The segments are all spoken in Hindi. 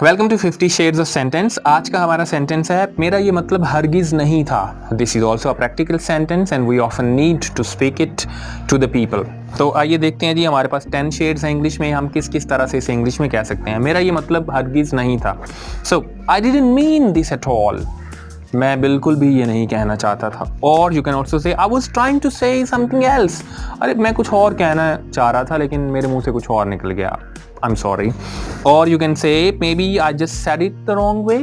Welcome to 50 shades of sentence. आज का हमारा सेंटेंस है मेरा ये मतलब हरगिज नहीं था। This is also a practical sentence and we often need to speak it to the people. तो आइए देखते हैं जी, हमारे पास 10 शेड्स हैं इंग्लिश में। हम किस किस तरह से इसे इंग्लिश में कह सकते हैं। मेरा ये मतलब हरगिज नहीं था। So I didn't mean this at all. मैं बिल्कुल भी ये नहीं कहना चाहता था। और you can also say I was trying to say something else. अरे मैं कुछ और कहना चाह रहा था लेकिन मेरे मुंह से कुछ और निकल गया। I'm sorry. Or you can say maybe I just said it the wrong way.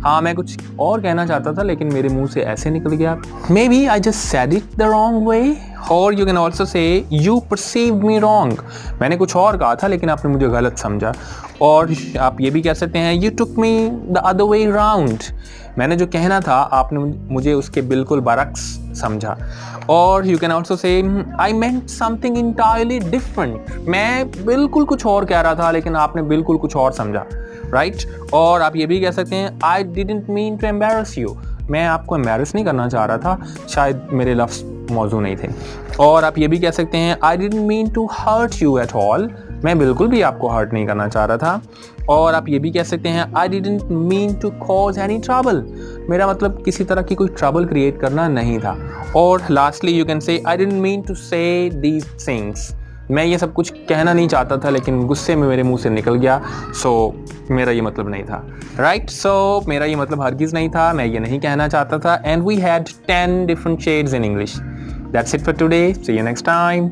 हाँ, मैं कुछ और कहना चाहता था लेकिन मेरे मुंह से ऐसे निकल गया। Maybe I just said it the wrong way. Or you can also say you perceived me wrong. मैंने कुछ और कहा था लेकिन आपने मुझे गलत समझा। और आप ये भी कह सकते हैं you took me the other way round. मैंने जो कहना था आपने मुझे उसके बिल्कुल बरक्स समझा। और you can also say I meant something entirely different. मैं बिल्कुल कुछ और कह रहा था लेकिन आपने बिल्कुल कुछ और समझा, राइट? और आप ये भी कह सकते हैं I didn't mean to embarrass you. मैं आपको एम्बैरस नहीं करना चाह रहा था, शायद मेरे लफ्ज़ मौजू नहीं थे। और आप ये भी कह सकते हैं I didn't mean to hurt you at all. मैं बिल्कुल भी आपको हर्ट नहीं करना चाह रहा था। और आप ये भी कह सकते हैं I didn't mean to cause any trouble. मेरा मतलब किसी तरह की कोई ट्रबल क्रिएट करना नहीं था। और lastly you can say I didn't mean to say these things. मैं ये सब कुछ कहना नहीं चाहता था लेकिन गुस्से में मेरे मुंह से निकल गया। सो मेरा ये मतलब नहीं था, राइट? सो मेरा ये मतलब हरगिज़ नहीं था, मैं ये नहीं कहना चाहता था। And we had 10 different shades in English. That's it for today. See you next time.